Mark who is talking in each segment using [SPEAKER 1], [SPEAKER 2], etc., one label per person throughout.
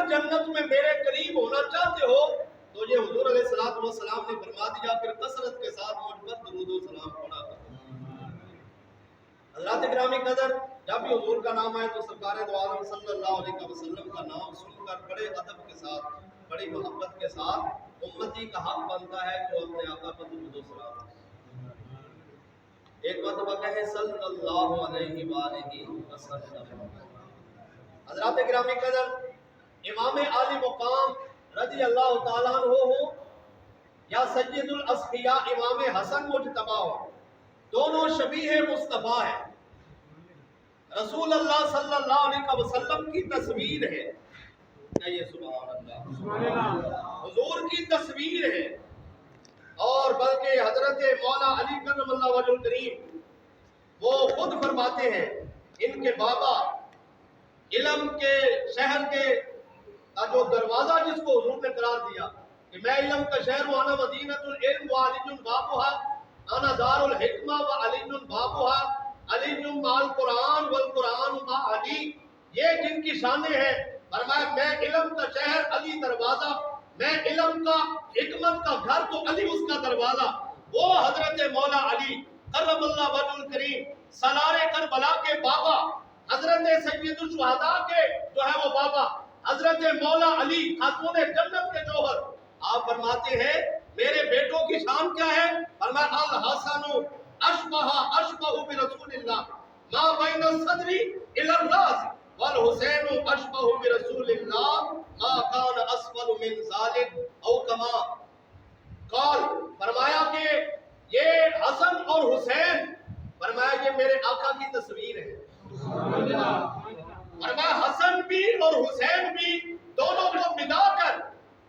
[SPEAKER 1] اگر جنت میں میرے قریب ہونا چاہتے ہو تو یہ حضور علیہ الصلوۃ والسلام نے فرما دیا، پھر کثرت کے ساتھ مجھ پر درود و سلام پڑھا کرو۔ حضرات گرامی قدر، جب بھی حضور کا نام آئے تو سرکار دو عالم صلی اللہ علیہ وسلم کا نام سن کر بڑے ادب کے ساتھ، بڑی محبت کے ساتھ امتی کا حق بنتا ہے کہ وہ اپنے آقا پر درود و سلام ایک مرتبہ کہے صلی اللہ علیہ وآلہ وسلم۔ حضرات گرامی قدر، امام عالی مقام رضی اللہ تعالیٰ عنہ ہو یا سید الاصفیاء امام حسن مجتبی ہو، دونوں شبیہ مصطفیٰ ہیں۔ رسول اللہ صلی اللہ علیہ وسلم کی تصویر ہے، کہیے سبحان اللہ، حضور کی تصویر ہے، اور بلکہ حضرت مولا علی کرم اللہ وجہ الکریم وہ خود فرماتے ہیں ان کے بابا علم کے شہر کے جو دروازہ جس کو حضور نے قرار دیا کہ میں علم کا شہر ہوں، انا مدینۃ العلم وعلی بابها، انا دار الحکمہ وعلی بابها، علی مع القرآن والقرآن مع علی، یہ جن کی شانیں ہیں، فرمایا میں علم کا شہر، علی دروازہ، میں علم کا حکمت کا گھر تو علی اس کا دروازہ۔ وہ حضرت مولا علی کرم اللہ وجہ الکریم سالار کربلا کے بابا، حضرت سید الشہداء کے جو ہے وہ بابا، حضرت مولا علی خاتون جنت کے جوہر، آپ فرماتے ہیں میرے بیٹوں کی شان کیا ہے؟ فرمایا الحسن اشبہ برسول اللہ ما بین الصدر الی الراس، والحسین اشبہ برسول اللہ ما کان اسفل من ذالک، او کما قال، فرمایا کہ یہ حسن اور حسین، فرمایا یہ میرے آقا کی تصویر ہے۔ فرمایا حسن بھی اور حسین بھی دونوں کو ملا کر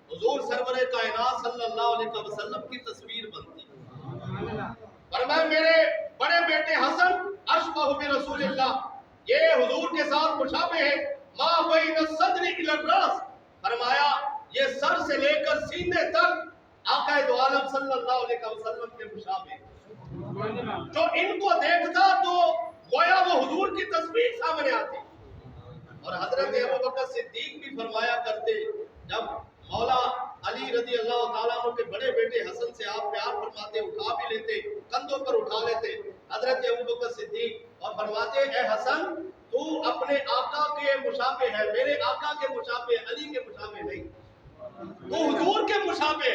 [SPEAKER 1] حضور سرور کائنات صلی اللہ علیہ وسلم کی تصویر بنتی ہے۔ فرمایا میرے بڑے بیٹے حسن اشبہ برسول اللہ، یہ حضور کے ساتھ مشابہ ہے، ما بین الصدر الی الراس، فرمایا یہ سر سے لے کر سینے تک آقا دو عالم صلی اللہ علیہ وسلم کے مشابہ ہے۔ جو ان کو دیکھتا تو گویا وہ حضور کی تصویر سامنے آتی۔ اور حضرت ابوبکر صدیق بھی فرمایا کرتے، جب مولا علی رضی اللہ تعالیٰ عنہ کے بڑے بیٹے حسن سے آپ پیار فرماتے، اٹھا بھی لیتے، کندھوں پر اٹھا لیتے حضرت ابوبکر صدیق، اور فرماتے اے حسن تو اپنے آقا کے مشابہ ہے، میرے آقا کے مشابہ، علی کے مشابہ نہیں، تو حضور کے مشابہ،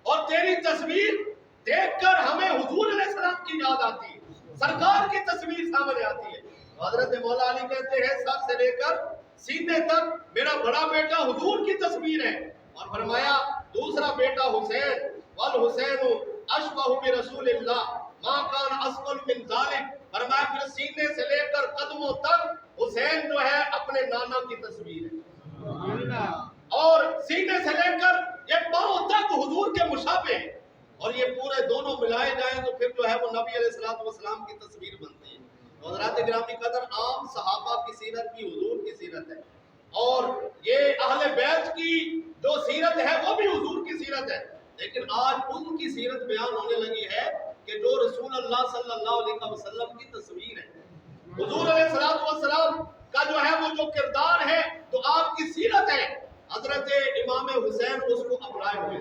[SPEAKER 1] اور تیری تصویر دیکھ کر ہمیں حضور علیہ السلام کی یاد آتی ہے، سرکار کی تصویر سامنے آتی ہے۔ حضرت مولا علی کہتے ہیں سر سے لے کر سینے تک میرا بڑا بیٹا حضور کی تصویر ہے، اور فرمایا دوسرا بیٹا حسین، والحسین اشبہ برسول اللہ ما کان اسفل من ذالک، فرمایا پھر سینے سے لے کر قدموں تک حسین جو ہے اپنے نانا کی تصویر ہے، اور سینے سے لے کر یہ پاؤں تک حضور کے مشابہ ہے، اور یہ پورے دونوں ملائے جائیں تو پھر جو ہے وہ نبی علیہ الصلوۃ والسلام کی تصویر بنتی ہے۔ حضرات گرامی قدر، عام صحابہ کی سیرت بھی حضور کی سیرت ہے، اور یہ اہل بیت کی جو سیرت ہے وہ بھی حضور کی سیرت ہے، لیکن آج ان کی سیرت بیان ہونے لگی ہے کہ جو رسول اللہ صلی اللہ علیہ وسلم کی تصویر ہے، حضور علیہ الصلوۃ والسلام کا جو ہے وہ جو کردار ہے تو آپ کی سیرت ہے۔ حضرت امام حسین اس کو اپنائے ہوئے،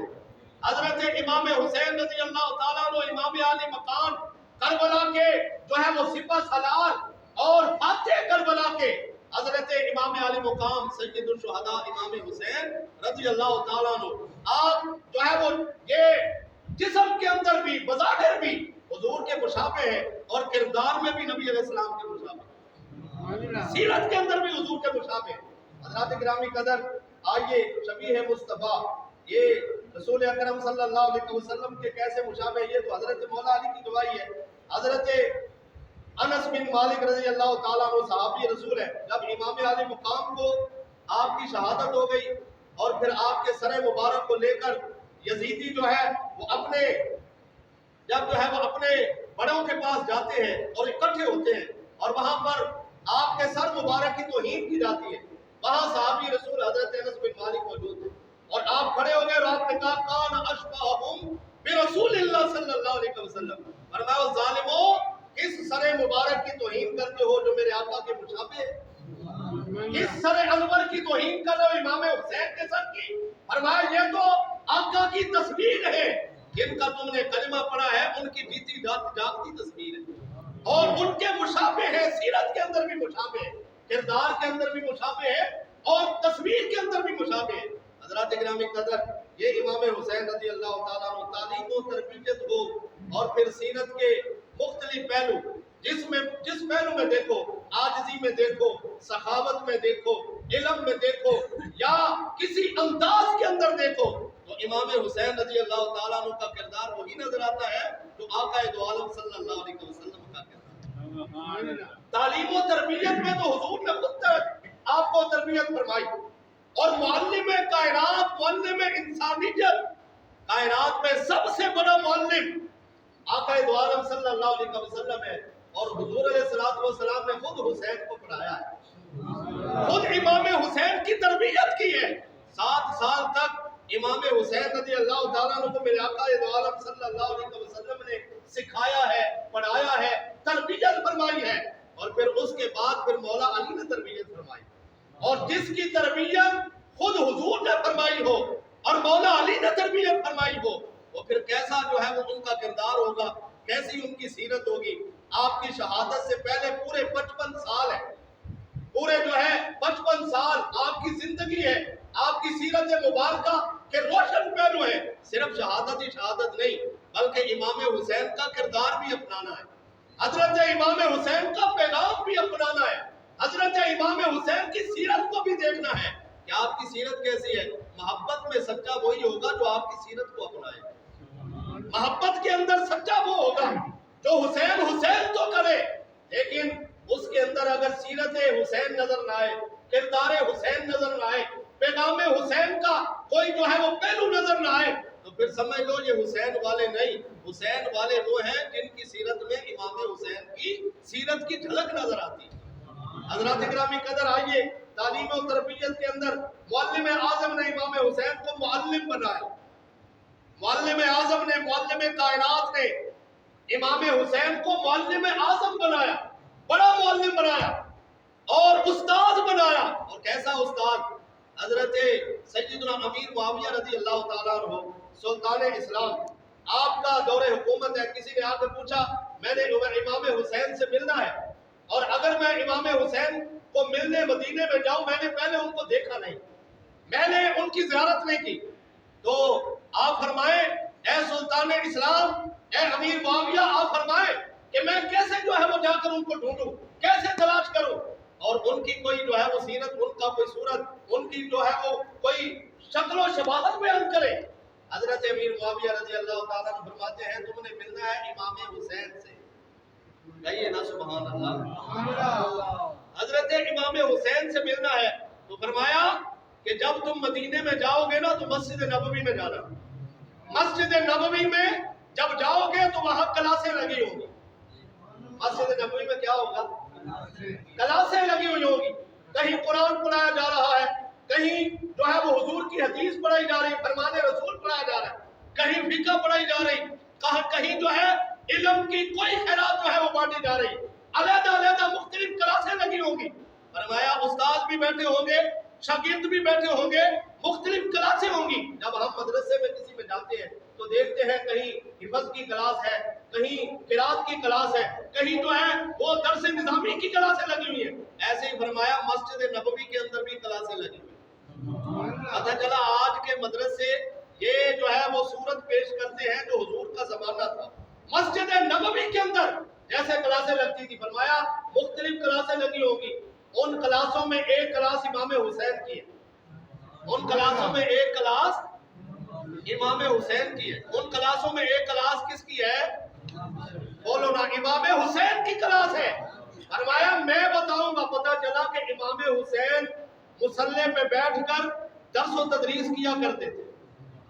[SPEAKER 1] حضرت امام حسین رضی اللہ تعالیٰ عنہ امام عالی مقام کربلا کے جو ہے وہ سپہ سالار اور فاتح کربلا کے حضرت امام عالی مقام سید الشہداء امام حسین رضی اللہ تعالیٰ عنہ، آپ جو ہے وہ یہ جسم کے اندر بھی بظاہر بھی حضور کے مشابہ ہے، اور کردار میں بھی نبی علیہ السلام کے مشابہ، سیرت کے اندر بھی حضور کے مشابہ ہے۔ حضرات گرامی قدر، آئیے شبیہ مصطفیٰ یہ رسول اکرم صلی اللہ علیہ وسلم کے کیسے مشابہ ہے، یہ تو حضرت مولا علی کی گواہی ہے۔ حضرت انس بن مالک رضی اللہ تعالیٰ عنہ صحابی رسول ہے، جب امام علی مقام کو آپ کی شہادت ہو گئی اور پھر آپ کے سر مبارک کو لے کر یزیدی جو ہے وہ اپنے جب جو ہے وہ اپنے بڑوں کے پاس جاتے ہیں اور اکٹھے ہوتے ہیں، اور وہاں پر آپ کے سر مبارک کی توہین کی جاتی ہے، وہاں صحابی رسول حضرت انس بن مالک موجود تھے، اور آپ کھڑے ہو گئے اور آپ نے کہا کان اشبہہم برسول اللہ صلی اللہ علیہ وسلم، فرمایا ظالموں کس سر مبارک کی توہین کرتے ہو جو میرے آقا کے مشابہ ہے، کس سر انور کی توہین کر رہے ہو امام حسین حسین کے سر کی. فرمایا یہ تو آقا کی تصویر ہے، جن کا تم نے کلمہ پڑھا ہے ان کی جیتی جاگتی تصویر ہے، اور ان کے مشابہ ہے، سیرت کے اندر بھی مشابہ ہے، کردار کے اندر بھی مشابہ ہے، اور تصویر کے اندر بھی مشابہ ہے. حضرات گرامی قدر، یہ امام حسین رضی اللہ تعالیٰ عنہ تعلیم و تربیت ہو، اور پھر سیرت کے مختلف پہلو، جس پہلو میں دیکھو، عاجزی میں دیکھو، سخاوت میں دیکھو، علم میں دیکھو، یا کسی انداز کے اندر دیکھو، تو امام حسین رضی اللہ تعالیٰ عنہ کا کردار وہی نظر آتا ہے جو آقا دو عالم صلی اللہ علیہ وسلم کا کردار. تعلیم و تربیت میں تو حضور نے خود آپ کو تربیت فرمائی، اور معلم کائنات، معلم انسانیت، کائنات میں سب سے بڑا معلم آقا دو عالم صلی اللہ علیہ وسلم ہے، اور حضور علیہ السلام نے خود حسین کو پڑھایا ہے، خود امام حسین کی تربیت کی ہے. 7 سال تک امام حسین رضی اللہ تعالیٰ عنہ کو میرے آقا دو عالم صلی اللہ علیہ وسلم نے سکھایا ہے، پڑھایا ہے، تربیت فرمائی ہے، اور پھر اس کے بعد پھر مولا علی نے تربیت فرمائی. اور جس کی تربیت خود حضور نے فرمائی ہو اور مولا علی نے تربیت فرمائی ہو، وہ پھر کیسا جو ہے وہ ان کا کردار ہوگا، کیسی ان کی سیرت ہوگی. آپ کی شہادت سے پہلے پورے 55 سال ہے، پورے جو ہے 55 سال آپ کی زندگی ہے، آپ کی سیرت مبارکہ کے روشن پہلو ہے. صرف شہادت ہی شہادت نہیں، بلکہ امام حسین کا کردار بھی اپنانا ہے، حضرت امام حسین کا پیغام بھی اپنانا ہے، حضرت امام حسین کی سیرت کو بھی دیکھنا ہے کہ آپ کی سیرت کیسی ہے. محبت میں سچا وہی ہوگا جو آپ کی سیرت کو اپنائے. محبت کے اندر سچا وہ ہوگا جو حسین حسین تو کرے، لیکن اس کے اندر اگر سیرت حسین نظر نہ آئے، کردار حسین نظر نہ آئے، پیغام حسین کا کوئی جو ہے وہ پہلو نظر نہ آئے، تو پھر سمجھ لو یہ حسین والے نہیں. حسین والے وہ ہیں جن کی سیرت میں امام حسین کی سیرت کی جھلک نظر آتی ہے. حضرات گرامی قدر، آئیے تعلیم و تربیت کے اندر معلم اعظم نے امام حسین کو معلم بنایا. معلم اعظم نے، معلم کائنات نے امام حسین کو معلم اعظم بنایا، بڑا معلم بنایا اور استاد بنایا. اور کیسا استاد؟ حضرت سیدنا امیر معاویہ رضی اللہ تعالیٰ عنہ سلطان اسلام، آپ کا دور حکومت ہے. کسی نے آ کر پوچھا میں نے امام حسین سے ملنا ہے، اور اگر میں امام حسین کو ملنے مدینے میں جاؤں، میں نے پہلے ان کو دیکھا نہیں، میں نے ان کی زیارت نہیں کی، تو آپ فرمائیں اے سلطان اسلام، اے امیر معاویہ، آپ فرمائیں کہ میں کیسے جو ہے وہ جا کر ان کو ڈھونڈوں، کیسے تلاش کروں، اور ان کی کوئی جو ہے وہ سیرت، ان کا کوئی صورت، ان کی جو ہے وہ کوئی شکل و شباہت بیان کرے. حضرت امیر معاویہ رضی اللہ تعالیٰ عنہ فرماتے ہیں تم نے ملنا ہے امام حسین سے. کہیے نا سبحان اللہ. حضرت امام حسین سے ملنا ہے، تو فرمایا کہ جب تم مدینے میں جاؤ گے نا تو مسجد نبوی میں جانا. مسجد نبوی میں جب جاؤ گے تو وہاں کلاسیں لگی ہوں گی. مسجد نبوی میں کیا ہوگا؟ کلاسیں لگی ہوئی ہوگی. کہیں قرآن پڑھایا جا رہا ہے، کہیں جو ہے وہ حضور کی حدیث پڑھائی جا رہی، فرمان رسول پڑھایا جا رہا ہے، کہیں فقہ پڑھائی جا رہی، کہیں جو ہے علم کی کوئی خیرات جو ہے وہ بانٹی جا رہی. علیحدہ علیحدہ مختلف کلاسیں لگی ہوں گی. فرمایا استاد بھی بیٹھے ہوں گے، شاگرد بھی بیٹھے ہوں گے، مختلف کلاسیں ہوں گی. جب ہم مدرسے میں کسی میں جاتے ہیں تو دیکھتے ہیں کہیں حفظ کی کلاس ہے، کہیں قرات کی کلاس ہے، کہیں جو ہے وہ درس نظامی کی کلاسیں لگی ہوئی ہیں. ایسے ہی فرمایا مسجد نبوی کے اندر بھی کلاسیں لگی ہوئی ہیں. پتہ چلا آج کے مدرسے یہ جو ہے وہ صورت پیش کرتے ہیں جو حضور کا زمانہ تھا. مسجد نبوی کے اندر جیسے کلاسیں لگتی تھی، فرمایا مختلف کلاسیں لگی ہوگی. ان کلاسوں میں ایک کلاس امام حسین کی ہے، ان کلاسوں میں ایک کلاس امام حسین کی ہے. ان کلاسوں میں ایک کلاس کس کی ہے؟ بولو نا، امام حسین کی کلاس ہے. فرمایا میں بتاؤں گا. پتہ چلا کہ امام حسین مصلی پہ بیٹھ کر درس و تدریس کیا کرتے تھے،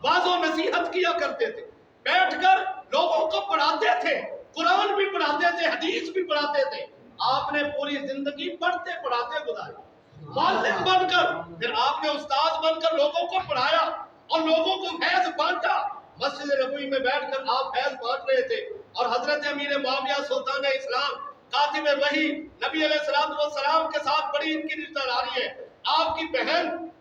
[SPEAKER 1] واعظ و نصیحت کیا کرتے تھے، بیٹھ کر لوگوں کو پڑھاتے تھے، قرآن بھی پڑھاتے تھے، حدیث بھی پڑھاتے تھے. آپ نے پوری زندگی پڑھتے پڑھاتے گزاری. معلم بن کر پھر آپ نے استاد بن کر لوگوں کو پڑھایا اور لوگوں کو فیض بانٹا. مسجد نبوی میں بیٹھ کر آپ فیض بانٹ رہے تھے، اور حضرت امیر معاویہ سلطان اسلام کاتب وحی نبی علیہ السلام کے ساتھ بڑی ان کی رشتہ داری ہے. آپ کی بہن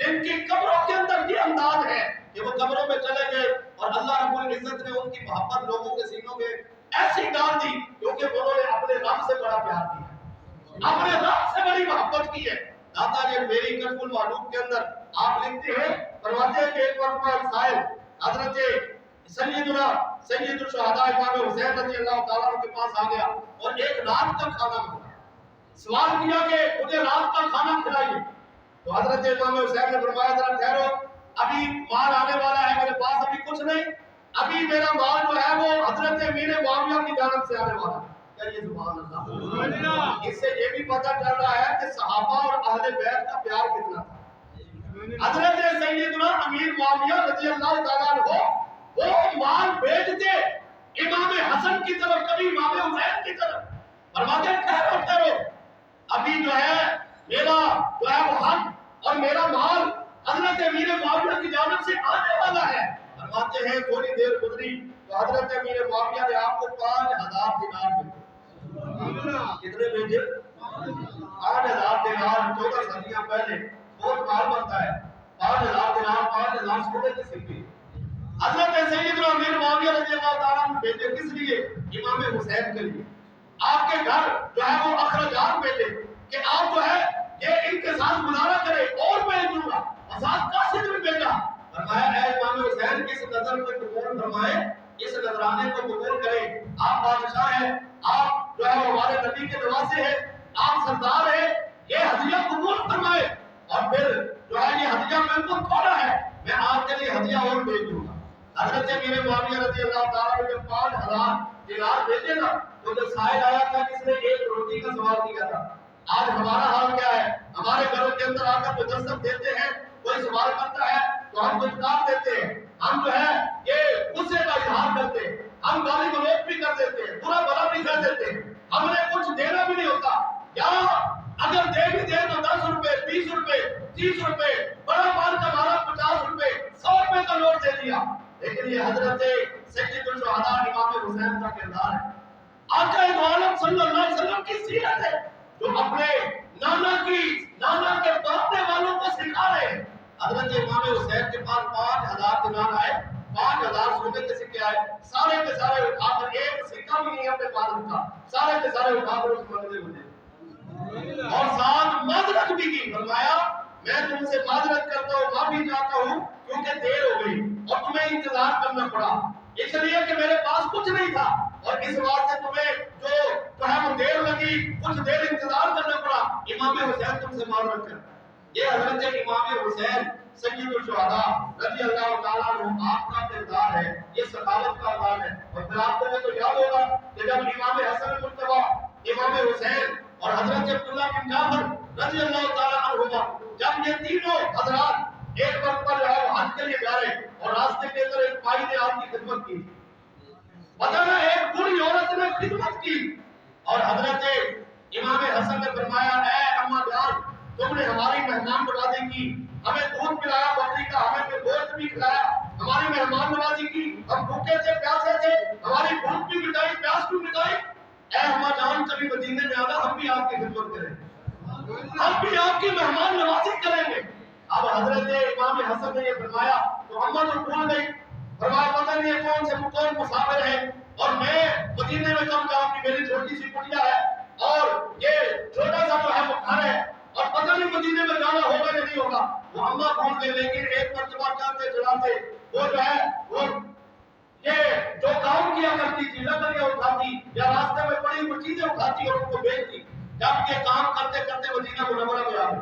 [SPEAKER 1] جن کی قبروں کے اندر یہ انداز ہے کہ وہ قبروں میں چلے گئے اور اللہ رب العزت نے ان کی محبت لوگوں کے سینوں میں ایسی ڈال دی کیونکہ انہوں نے اپنے رب سے بڑا پیار کیا، اپنے رب سے بڑی محبت کی ہے۔ داتا جی میری کشف المعلوم کے اندر آپ لکھتے ہیں، فرماتے ہیں کہ ایک وقت پر سائل حضرت سید الشہداء امام حسین رضی اللہ تعالیٰ عنہ کے پاس آ گیا اور ایک رات کا کھانا مانگا، سوال کیا کہ مجھے رات کا کھانا کھلائیے۔ تو حضرت امام حسین نے فرمایا ذرا ٹھہرو، ابھی مال آنے والا ہے، میرے پاس ابھی کچھ نہیں، ابھی میرا مال جو ہے وہ حضرت امیر معاویہ کی جانب سے آنے والا ہے۔ کہیے سبحان اللہ۔ اس سے یہ بھی پتہ چل رہا ہے کہ صحابہ اور اہل بیت کا پیار کتنا تھا۔ حضرت سیدنا امیر معاویہ رضی اللہ تعالیٰ عنہ وہ مال بیچتے امام حسن کی طرف، کبھی امام حسین کی طرف، فرماتے ٹھہرو ٹھہرو، ابھی جو ہے میرا جو ہے وہ حق اور میرا مال حضرت امیر معاویہ کی جانب سے آنے والا ہے۔ فرماتے ہیں تھوڑی دیر گزری تو حضرت امیر معاویہ نے آپ کو 5000 دینار بھیجے۔ کتنے بھیجے؟ 5000 دینار۔ 14 صدیاں پہلے بہت مال بنتا ہے، 5000 دینار، 5000 سونے کی سکے۔ حضرت سیدنا امیر معاویہ رضی اللہ تعالیٰ عنہ بھیجے کس لیے؟ امام حسین کے لیے۔ آپ کے گھر جو ہے وہ اخراجات بھیجے کہ آپ جو ہے یہ ان کے ساتھ گزارا کرے اور میں دوں گا، آزاد قاصد بھی بھیجا۔ فرمایا اے امام حسین اس نظر کو قبول فرمائے، اس نظرانے کو قبول کریں، آپ بادشاہ ہیں، آپ جو ہے ہمارے نبی کے نواسے ہیں، آپ سردار ہیں، یہ ہدیہ قبول فرمائے اور پھر جو ہے یہ ہدیہ بالکل تھوڑا ہے، میں آپ کے لیے ہدیہ اور بھیج دوں گا۔ حضرت امیر معاویہ رضی اللہ تعالیٰ عنہ نے 5000 دینار بھیجے نا، تو جو سائل آیا تھا کس نے ایک روٹی کا سوال کیا تھا، آج ہمارا حال کیا ہے؟ ہمارے گھروں کے اندر آ کر جو دستک دیتے ہیں، کوئی سوال کرتا ہے تو ہم کچھ کام دیتے ہیں، ہم جو ہے یہ غصے کا اظہار کرتے ہیں، ہم گالی گلوچ بھی کر دیتے ہیں، برا بھلا بھی کر دیتے ہیں، ہم نے کچھ دینا بھی نہیں ہوتا، یا اگر دے بھی دے تو 10 روپے 20 روپے 30 روپے، بڑا مال کمانا 50 روپے 100 روپے کا نوٹ دے دیا۔ لیکن یہ حضرت سید الشہداء امام حسین کا کردار ہے، آقا دو عالم صلی اللہ علیہ وسلم کی سیرت ہے، جو اپنے نانا کے باپنے والوں کو سکھا رہے ہیں۔ حضرت امام حسین کے پاس 5000 دینار آئے، 5000 سونے کے سکے آئے، سارے کے سارے اٹھا کر ایک سکہ بھی نہیں اپنے پاس رکھا، سارے کے سارے اٹھا کر اس منزل میں دے اور ساتھ معذرت بھی کی۔ فرمایا میں تم سے معذرت کرتا ہوں، معافی چاہتا ہوں کیونکہ دیر ہو گئی اور تمہیں انتظار کرنا پڑا، اس لیے کہ میرے پاس کچھ نہیں تھا اور اس واسطے تمہیں جو ہے وہ دیر لگی، کچھ دیر انتظار کرنا پڑا۔ امام حسین تم سے معذرت کرتا ہے۔ یہ حضرت امام حسین سید الشہداء رضی اللہ تعالیٰ عنہ آپ کا کردار ہے، یہ سخاوت کا کام ہے۔ اور پھر آپ کو تو یاد ہوگا کہ جب امام حسن مجتبیٰ، امام حسین اور حضرت عبداللہ بن جعفر رضی اللہ تعالیٰ عنہما، جب یہ تینوں حضرات ایک وقت پر حج کے لیے جا رہے اور راستے کے اندر ایک بھائی نے آپ کی خدمت کی، پتہ نہ ایک بری عورت نے خدمت کی اور حضرت امام حسن نے فرمایا اے اماں جان تم نے ہماری مہمان نوازی کی، ہمیں دودھ پلایا بکری کا، ہمیں پھر گوشت بھی کھلایا، ہماری مہمان نوازی کی، ہم بھوکے تھے پیاسے تھے، ہماری بھوک بھی مٹائی پیاس بھی مٹائی، اے اماں جان کبھی مدینے میں آنا ہم بھی آپ کی خدمت کریں گے، ہم بھی آپ کی مہمان نوازی کریں گے۔ اب حضرت امام حسن نے یہ فرمایا تو اماں تو بھول گئی، فرمایا پتہ نہیں ہے کون مسافر ہے اور میں مدینے میں کب جاؤں گی، میری چھوٹی سی کڑیا ہے اور یہ چھوٹا سا جو ہے وہ گھر ہے اور پتہ نہیں مدینے میں جانا ہوگا یا نہیں ہوگا۔ وہ اماں بھول گئی، لیکن ایک مرتبہ چلتے چلاتے وہ جو ہے وہ یہ جو کام کیا کرتی تھی، لکڑیاں اٹھاتی یا راستے میں پڑی ہوئی چیزیں اٹھاتی اور ان کو بیچتی، جب یہ کام کرتے کرتے مدینہ منورہ میں آ گئی،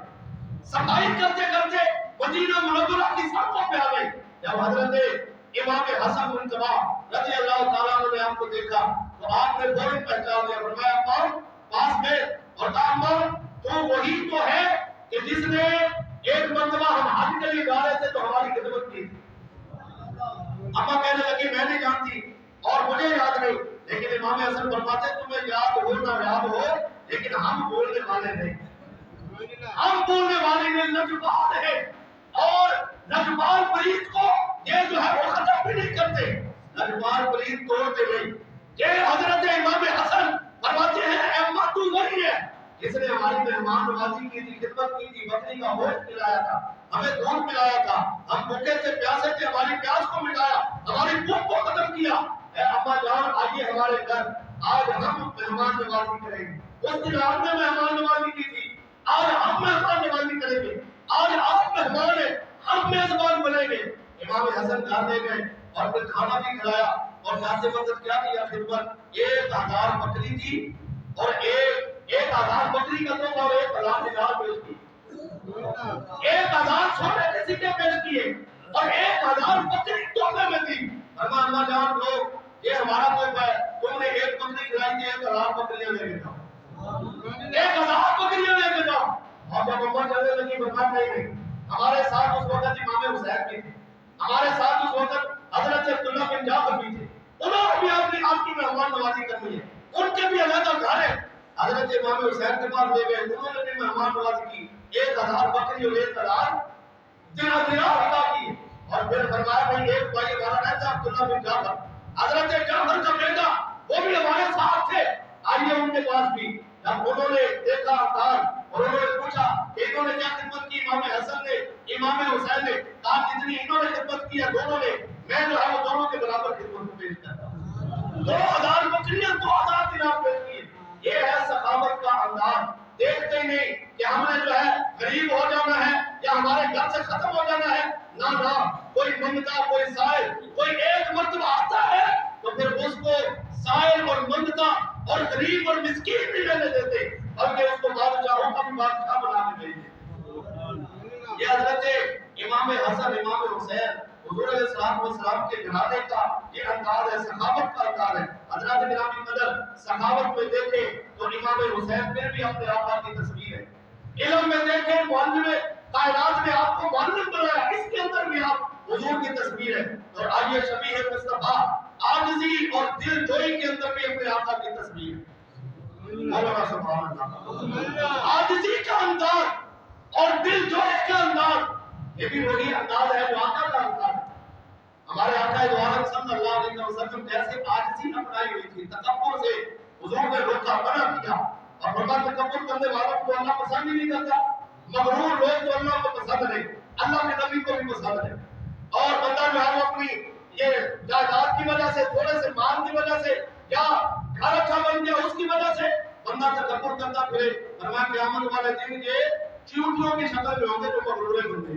[SPEAKER 1] صفائی کرتے کرتے مدینہ منورہ کی سڑکوں پہ آ گئی، جب حضرت امام حسن مجتبیٰ رضی اللہ تعالیٰ عنہ نے آپ کو دیکھا تو آپ نے فوراً پہچان لیا، فرمایا کون؟ پاس میں، اور کہا تو وہی تو ہے کہ جس نے ایک مرتبہ ہم حج کے لیے جا رہے تھے تو ہماری خدمت کی۔ اماں کہنے لگی میں نہیں جانتی اور مجھے یاد نہیں، لیکن امام حسن فرماتے تمہیں یاد ہو نہ یاد ہو لیکن ہم بولنے والے نہیں، ہم بولنے والے نہیں، نجوان ہے اور نجوان پرید کو یہ جو ہے وہ ختم بھی نہیں کرتے، نجوان پرید توڑتے نہیں۔ یہ حضرت امام حسن فرماتے ہیں اے اماں تو وہی ہے جس نے ہماری مہمان نوازی کی تھی، خدمت کی تھی، بکری کا گوشت کھلایا تھا، ہمیں دودھ پلایا تھا، ہم بھوکے تھے پیاسے تھے، ہماری پیاس کو مٹایا، ہماری بھوک کو ختم کیا۔ اے اماں جان آئیے ہمارے گھر، آج ہم مہمان نوازی کریں گے۔ اس دن آپ نے مہمان نوازی کی تھی، آج ہم مہمان نوازی کریں گے۔ آج آپ مہمان ہیں، ہم میزبان بنیں گے۔ امام حسن گھر لے گئے اور پھر کھانا بھی کھلایا، اور جاتے وقت کیا کیا خدمت؟ 1000 بکری تھی اور ایک آزاد بکری کا تحفہ اور 1000 دینار پیش کی، 1000 سونے کے سکے پیش کیے اور 1000 بکری تحفے میں تھی۔ فرمایا اماں جان لو یہ ہمارا تحفہ ہے، تم نے ایک بکری کھلائی تھی، 1000 بکریاں لے کے جاؤ، 1000 بکریاں لے کے جاؤ۔ اور جب اماں چلنے لگی فرمایا نہیں، ہمارے ساتھ اس وقت امام حسین بھی تھے، ہمارے ساتھ اس وقت حضرت عبداللہ بن جعفر بھی تھے، انہوں نے بھی آپ کی مہمان نوازی کرنی ہے، ان کے بھی علیحدہ گھر ہے۔ حضرت امام حسین کے پاس لے گئے، انہوں نے بھی مہمان نوازی کی، 1000 بکری اور 1000 دینار عطا کی، اور پھر فرمایا بھائی ایک بھائی ہمارا رہتا عبداللہ بن جعفر، حضرت جعفر کا بیٹا، وہ بھی ہمارے ساتھ تھے، آئیے ان کے پاس بھی۔ جب انہوں نے دیکھا افطار اور انہوں نے پوچھا انہوں نے کیا خدمت کی، امام حسن نے امام حسین نے کہا جتنی انہوں نے خدمت کی ہے دونوں نے، میں جو ہے وہ دونوں کے برابر خدمت کو پیش کرتا ہوں۔ 2000 بکریاں 2000 دینار پیش کیے۔ یہ ہے سخاوت کا انداز۔ دیکھتے ہی نہیں کہ ہم نے جو ہے غریب ہو جانا ہے یا ہمارے گھر سے ختم ہو جانا ہے، نہ نہ، کوئی منگتا کوئی سائل، کوئی ایک مرتبہ آتا ہے تو پھر اس کو سائل اور منگتا اور غریب اور مسکین بھی رہنے دیتے، بلکہ اس کو بادشاہوں کا بھی بادشاہ بنا کے بھیجتے۔ یہ حضرت امام حسن امام حسین حضور علیہ السلام کے گھرانے کا یہ انداز ہے، سخاوت کا انداز ہے۔ حضرات گرامی قدر سخاوت میں دیکھیں تو امام حسین پھر بھی اپنے آقا کی تصویر ہے۔ علم میں دیکھیں معلم کائنات نے آپ کو معلم بنایا، اس کے اندر بھی آپ حضور کی تصویر ہے۔ اور آئیے شبیہ مصطفیٰ عاجزی اور دل جوئی کے اندر بھی اپنے آقا کی تصویر ہے۔ مولانا سبحان اللہ، عاجزی کا انداز اور دل جوئی کا انداز، یہ بھی وہی انداز ہے جو آقا کا انداز ہے۔ ہمارے آقا دو عالم صلی اللہ علیہ وسلم جیسے عاجزی اپنائی ہوئی تھی، تکبر سے حضور نے روکا، منع کیا، اور فرمایا تکبر کرنے والوں کو اللہ پسند ہی نہیں کرتا، مغرور لوگ تو اللہ کو پسند نہیں، اللہ کے نبی کو بھی پسند نہیں۔ اور بندہ جو ہے وہ اپنی یہ جائیداد کی وجہ سے، تھوڑے سے مال کی وجہ سے، یا گھر اچھا بن گیا اس کی وجہ سے بندہ تکبر کرتا پھرے، فرمایا قیامت والے دن یہ چیونٹیوں کی شکل میں ہوں گے جو مغرورے بندے،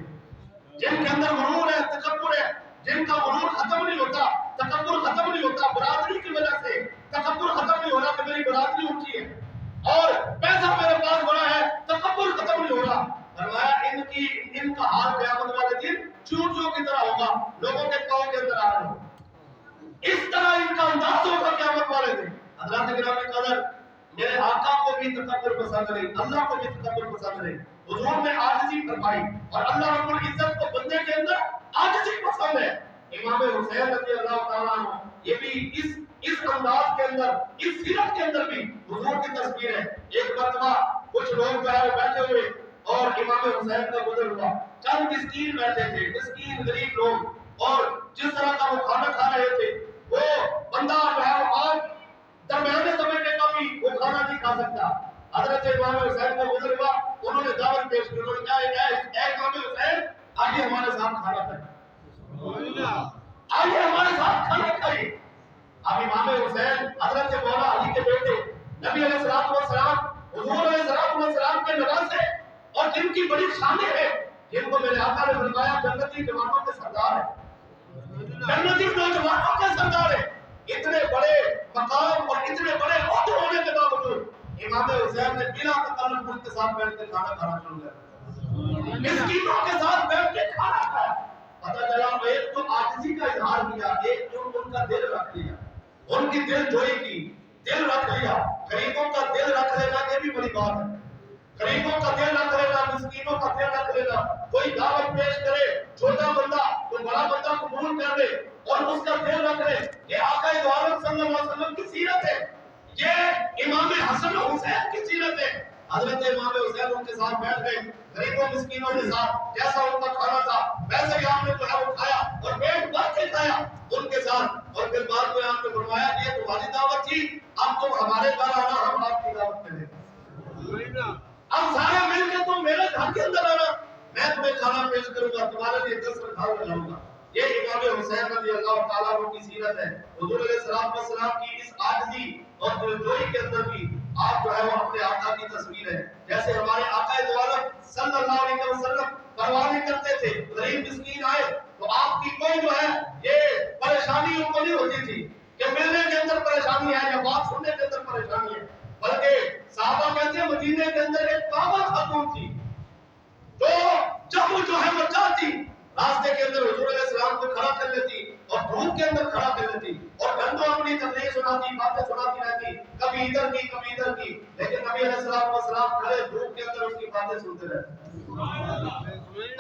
[SPEAKER 1] جن کے اندر غرور ہے، تکبر ہے، جن کا غرور ختم نہیں ہوتا، تکبر ختم نہیں ہوتا، برادری کی وجہ سے تکبر ختم نہیں ہو رہا کہ میری برادری اونچی ہے اور پیسہ میرے پاس بڑا ہے، تکبر ختم نہیں ہو رہا۔ فرمایا ان کا حال قیامت والے دن چونٹیوں کی طرح ہوگا، لوگوں کے پاؤں کے اندر آ رہے ہوں، اس طرح ان کا انداز ہوگا قیامت والے دن۔ حضرات گرامی قدر میرے آقا کو بھی تکبر پسند نہیں، اللہ کو بھی تکبر پسند نہیں، حضور نے عاجزی فرمائی، اور اللہ رب العزت کو بندے کے اندر عاجزی پسند ہے۔ امام حسین رضی اللہ تعالیٰ عنہ یہ بھی اس انداز کے اندر، اس سیرت کے اندر بھی حضور کی تصویر ہے۔ ایک مرتبہ کچھ لوگ جو ہے بیٹھے ہوئے اور امام حسین کا گزر ہوا، چند مسکین بیٹھے تھے، مسکین غریب لوگ، اور جس طرح کا وہ کھانا کھا رہے تھے وہ بندہ جو ہے وہ عام درمیانے طبقے کا بھی وہ کھانا نہیں کھا سکتا۔ حضرت امام حسین کا گزر ہوا، انہوں نے دعوت پیش کی، انہوں نے کہا اے امام حسین آئیے ہمارے ساتھ کھانا کھائیں، آئیے ہمارے ساتھ کھانا کھائیے۔ اب امام حسین حضرت مولا علی کے بیٹے، نبی علیہ السلام حضور علیہ السلام کے نواسے اور جن کی بڑی شانیں ہیں، جن کو میرے آقا نے فرمایا جنتی جوانوں کے سردار ہے، جنتی نوجوانوں کے سردار ہے، اتنے بڑے مقام اور اتنے بڑے عہدے ہونے کے باوجود امام حسین نے بلا تکلف ان کے ساتھ بیٹھ کے کھانا کھانا شروع کیا، مسکینوں کے ساتھ بیٹھ کے کھانا کھایا۔ پتہ چلا ایک تو عاجزی کا اظہار کیا، ایک جو ان کا دل رکھ لیا، ان کی دل جوئی کی، دل رکھ لیا۔ غریبوں کا دل رکھ لینا یہ بھی بڑی بات ہے، غریبوں کا دل رکھ لینا، مسکینوں کا دل رکھ لینا۔ کوئی دعوت پیش کرے، چھوٹا بندہ کوئی بڑا بندہ قبول کر لے اور اس کا دل رکھ لے، یہ آقا دو عالم صلی اللہ علیہ وسلم کی سیرت ہے، یہ امام حسن و حسین کی سیرت ہے۔ حضرت امام حسین ان کے ساتھ بیٹھ گئے، غریبوں مسکینوں کے ساتھ، جیسا ان کا کھانا تھا ویسے ہی آپ نے جو ہے وہ کھایا اور پیٹ بھر کے کھایا ان کے ساتھ، اور پھر بعد میں آپ نے فرمایا یہ تمہاری دعوت تھی، اب تم ہمارے گھر آنا، ہم آپ کی دعوت میں دیں۔ میرے گھر کے اندر آنا، میں تمہیں کھانا پیش کروں گا، تمہارے لیے دستر کھانا لگاؤں گا۔ یہ امام حسین رضی اللہ تعالیٰ عنہ کی سیرت ہے۔ حضور علیہ السلام کی اس عاجزی اور دلجوئی کے اندر بھی آپ جو ہے وہ اپنے آقا کی تصویر ہے۔ جیسے ہمارے آقا دو عالم صلی اللہ علیہ وسلم پرواہ کرتے تھے، غریب مسکین آئے تو آپ کی کوئی جو ہے یہ پریشانی ان کو نہیں ہوتی تھی کہ ملنے کے اندر پریشانی ہے یا بات سننے کے اندر پریشانی ہے، بلکہ صحابہ کہتے ہیں مدینے کے اندر ایک پاگل خاتون تھی تو جب وہ جو ہے وہ چاہتی راستے کے اندر حضور علیہ السلام کو کھڑا کر لیتی اور دھوپ کے اندر کھڑا کر لیتی اور گھنٹوں اپنی تقریر سناتی، باتیں سناتی رہتی، کبھی ادھر کی کبھی ادھر کی، لیکن نبی علیہ السلام کھڑے دھوپ کے اندر اس کی باتیں سنتے رہتے۔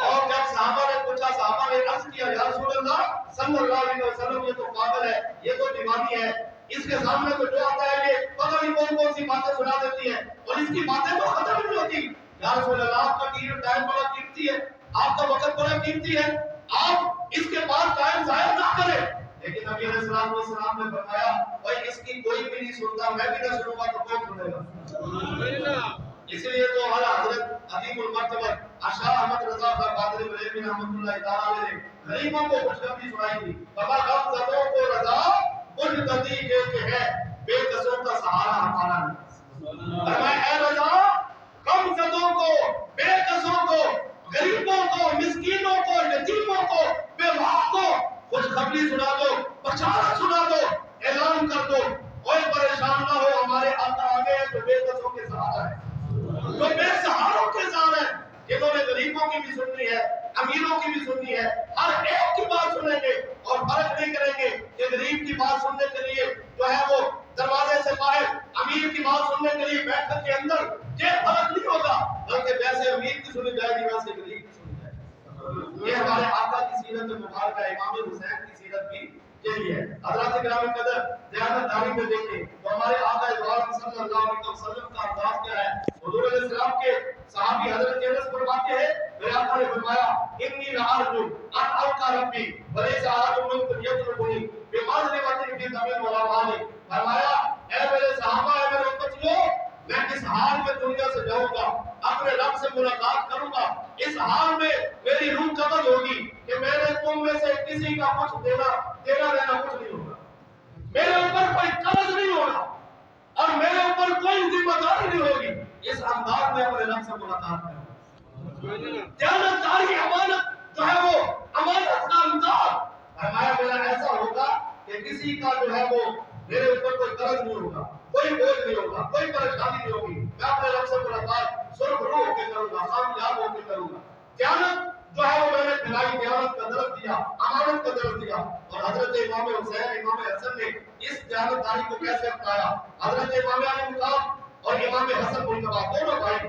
[SPEAKER 1] اور جب صحابہ نے پوچھا، صحابہ نے عرض کیا یا رسول اللہ صلی اللہ علیہ وسلم یہ تو پاگل ہے، یہ تو دیوانی ہے، اس کے سامنے تو جو آتا ہے یہ پتہ نہیں کون کون سی باتیں سنا دیتی ہے اور اس کی باتیں تو ختم نہیں ہوتی۔ یا رسول اللہ آپ کا ٹائم بڑا قیمتی ہے، آپ کا وقت بڑا قیمتی ہے، آپ اس کے بعد ٹائم ضائع نہ کریں۔ لیکن نبی علیہ السلام نے فرمایا بھائی اس کی کوئی بھی نہیں سنتا، میں بھی نہ سنوں گا تو کون سنے گا؟ اس لیے تو اعلیٰ حضرت عظیم المرتبہ شاہ احمد رضا خان قادری بریلوی رحمۃ اللہ تعالی علیہ نے غریبوں کو خوشخبری سنائی تھی، فرمایا غم زدوں کو رضا مجتدی کے ہے، بے کسوں کا سہارا ہمارا نہیں۔ فرمایا اے رضا غم زدوں کو، بے کسوں کو، غریبوں کو، مسکینوں کو، یتیموں کو، بیواہ کو خوشخبری سنا دو، بشارت سنا دو، اعلان کر دو، کوئی پریشان نہ ہو، ہمارے آقا آگے ہیں جو بے کسوں کے سہارا ہے، جو بے سہاروں کے ساتھ ہیں، جنہوں نے غریبوں کی بھی سننی ہے، امیروں کی بھی سننی ہے، ہر ایک کی بات سنیں گے اور فرق نہیں کریں گے کہ غریب کی بات سننے کے لیے جو ہے وہ دروازے سے باہر، امیر کی بات سننے کے لیے بیٹھک کے اندر، یہ فرق نہیں ہوگا، بلکہ جیسے امیر کی سنی جائے گی ویسے غریب کی سنی جائے گی۔ یہ ہمارے آقا کی سیرت مبارکہ، امام حسین کی سیرت بھی یہی ہے۔ حضرات کرام قدر دیانتداری میں دیکھیں تو ہمارے آقا دو عالم صلی اللہ علیہ وسلم کا انداز کیا ہے۔ حضور علیہ السلام کے صحابی حضرت انس فرماتے ہیں میرے آقا نے فرمایا انی لارجو ان القا ربی ولیس احد منکم یطلبنی بمظلمۃ فی دم ولا مال۔ فرمایا اے میرے صحابہ، اے میرے امتیوں، میں کس حال میں دنیا سے جاؤں گا، اپنے رب سے ملاقات کروں گا، اس حال میں میری روح قبض ہوگی کہ میرے تم میں سے کسی کا کچھ دینا لینا کچھ نہیں ہوگا، میرے اوپر کوئی قرض نہیں ہوگا اور میرے اوپر کوئی ذمہ داری نہیں ہوگی۔ اس انداز میں اپنے رب سے ملاقات کروں۔ دیانتداری امانت جو ہے وہ امانت کا انداز، فرمایا میرا ایسا ہوگا کہ کسی کا جو ہے وہ میرے اوپر کوئی قرض نہیں ہوگا، کوئی بوجھ نہیں ہوگا، کوئی پریشانی نہیں ہوگی، میں اپنے رب سے ملاقات سرخ روح ہو کے کروں گا، کامیاب ہو کے کروں گا۔ دیانت جو ہے وہ میں نے پھیلائی، دیانت کا درس دیا، امانت کا درس دیا، اور حضرت امام حسین امام حسن نے اس دیانتداری کو کیسے اپنایا۔ حضرت امام علی مقام اور امام حسن ملتبہ دونوں بھائی،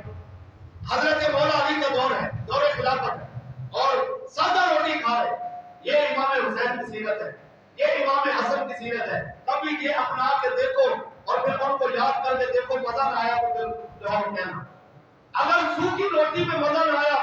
[SPEAKER 1] حضرت مولا علی کا دور ہے، دور خلافت ہے، اور سادہ روٹی کھا رہے، یہ امام حسین کی سیرت ہے، یہ امام حسن کی سیرت ہے۔ کبھی یہ اپنا کے دیکھو اور پھر ان کو یاد کر کے دیکھو، مزہ نہ آیا تو پھر جواب کہنا۔ اگر سوکھی روٹی میں مزہ نہ آیا،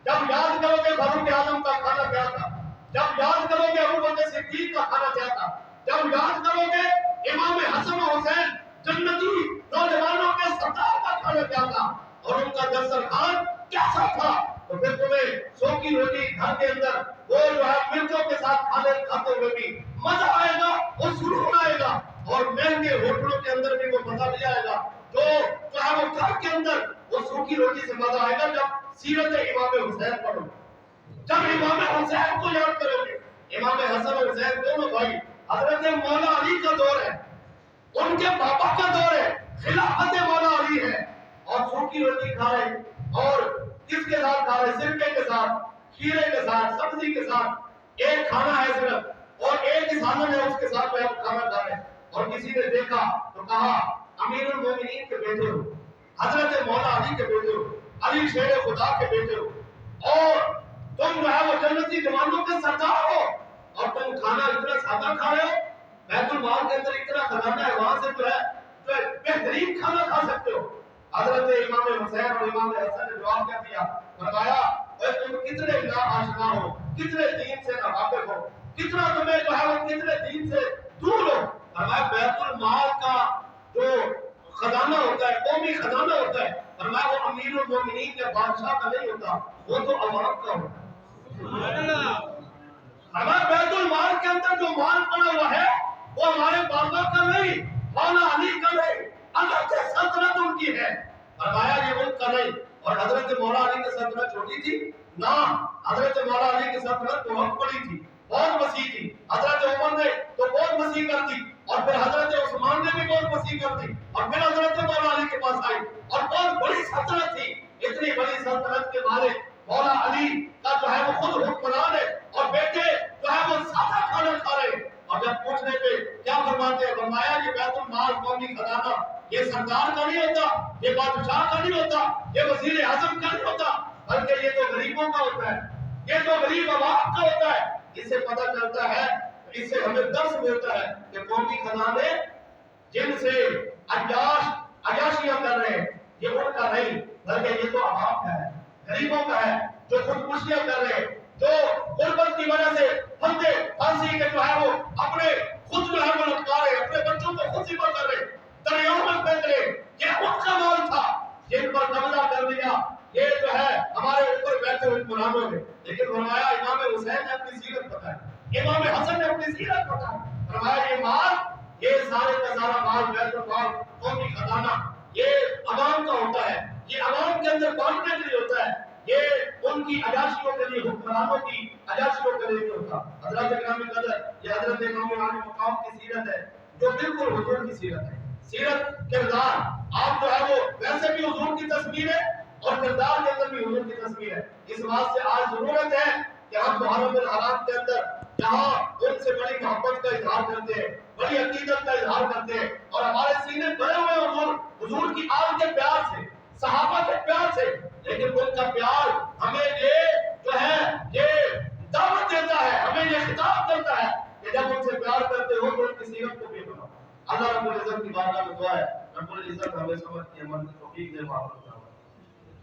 [SPEAKER 1] جب یاد کرو گے فاروق اعظم کا کھانا کیا تھا، جب یاد کرو گے ابو بکر صدیق کا کھانا کیا تھا، جب یاد کرو گے امام حسن و حسین جنتی نوجوانوں کے سردار کا کھانا کیا تھا اور ان کا دسترخوان کیسا تھا، تو پھر تمہیں سوکھی روٹی گھر کے اندر وہ جو ہے مرچوں کے ساتھ کھاتے ہوئے بھی مزہ آئے گا، وہ سرور آئے گا، اور مہنگے ہوٹلوں کے اندر بھی وہ مزہ نہیں آئے گا جو ہے وہ گھر کے اندر وہ سوکھی روٹی سے مزہ آئے گا جب سیرت امام حسین پڑھو، جب امام حسین کو یاد کرو گے۔ امام حسن اور حسین دونوں بھائی، حضرت مولا علی کا دور ہے، ان کے پاپا کا دور ہے، خلافت مولا علی ہے، اور سوکھی روٹی کھا رہے، اور کس کے ساتھ کھا رہے؟ سرکے کے ساتھ، کھیرے کے ساتھ، سبزی کے ساتھ، ایک کھانا ہے صرف اور ایک ہی سالن ہے، اس کے ساتھ میں آپ کھانا کھا رہے ہیں، اور کسی نے دیکھا تو کہا امیر المومنین کے بیٹے ہو، حضرت مولا علی کے بیٹے ہو، علی شیر خدا کے بیٹے ہو، اور تم جو ہے وہ جنتی جوانوں کے سردار ہو، اور تم کھانا اتنا سادہ کھا رہے ہو، بیت المال کے اندر اتنا خزانہ ہے، وہاں سے جو ہے بہترین کھانا کھا سکتے ہو۔ حضرت امام حسین اور امام حسن نے جواب کیا دیا، فرمایا اے تم کتنے نا آشنا ہو، کتنے دین سے ناواقف ہو، کتنا تمہیں جو ہے وہ کتنے دین سے دور ہو۔ فرمایا بیت المال کا جو خزانہ ہوتا ہے، قومی خزانہ ہوتا ہے، فرمایا وہ امیر المومنین کے بادشاہ ہوتا وہ تو عوام کا ہوتا. ہمارے بیت المال کے اندر جو مال پڑا ہوا ہے وہ ہمارے بابا کا نہیں، مولا علی کا نہیں، اگرچہ سلطنت ان کی ہے، فرمایا یہ ان کا نہیں. اور حضرت مولا علی کی سلطنت چھوٹی تھی نہ، حضرت مولا علی کی سلطنت بہت بڑی تھی، بہت وسیع تھی. حضرت عمر نے تو بہت وسیع کر دی، اور پھر حضرت عثمان نے بھی بہت وسیع کر دی، اور پھر حضرت مولا علی کے پاس آئی اور بہت بڑی سلطنت تھی. اتنی بڑی سلطنت کے مالک مولا علی کا جو ہے وہ خود حکمران ہے، اور بیٹے جو ہے وہ سادہ کھانا کھا رہے ہیں. اور جب پوچھنے پہ کیا فرماتے ہیں، فرمایا یہ بیت المال قومی خزانہ یہ سردار کا نہیں ہوتا، یہ بادشاہ کا نہیں ہوتا، یہ وزیر اعظم کا نہیں ہوتا، بلکہ یہ تو غریبوں کا ہوتا ہے، یہ تو غریب عوام کا ہوتا ہے. اس سے پتہ چلتا ہے، اس سے ہمیں درس ملتا ہے کہ قومی خزانے جن سے عیاشیاں کر رہے ہیں یہ ان کا نہیں، بلکہ یہ تو عوام کا ہے، غریبوں کا ہے، جو خودکشیاں کر رہے ہیں، جو غربت کی وجہ سے پھندے پھانسی کے جو ہے وہ اپنے خود جو ہے وہ لٹکا رہے ہیں، اپنے بچوں کو خود ذبح کر رہے ہیں، دریاؤں میں پھینک رہے ہیں. یہ ان کا مال تھا جن پر قبضہ کر لیا، یہ جو ہے ہمارے اوپر بیٹھے ہوئے قرآنوں میں. لیکن فرمایا امام حسین نے اپنی سیرت بتائی، امام حسن نے اپنی سیرت بتائی، فرمایا یہ مال، یہ سارے کا سارا مال بیت المال قومی خزانہ یہ عوام کا ہوتا ہے، یہ عوام کے اندر بانٹنے کے لیے ہوتا ہے، یہ ان کی عیاشیوں کے لیے، حکمرانوں کی عیاشیوں کے لیے نہیں ہوتا. حضرت گرامی قدر یہ حضرت امام عالی مقام کی سیرت ہے جو بالکل حضور کی سیرت ہے. سیرت کردار آپ جو ہے وہ ویسے بھی حضور کی تصویر ہے اور کردار کے اندر بھی حضور کی تصویر ہے. اس بات سے آج ضرورت ہے کہ ہم محرم الحرام کے اندر جہاں ان سے بڑی محبت کا اظہار کرتے ہیں، بڑی عقیدت کا اظہار کرتے ہیں، اور ہمارے سینے بھرے ہوئے حضور کی آل کے پیار سے، صحابہ کے پیار سے، لیکن ان کا پیار ہمیں یہ جو ہے یہ دعوت دیتا ہے، ہمیں یہ خطاب کرتا ہے کہ جب ان سے پیار کرتے ہو تو ان کی سیرت کو بھی بناؤ. اللہ رب العزت کی بارگاہ میں دعا ہے رب العزت ہمیں سمجھ کے عمل کی توفیق دے.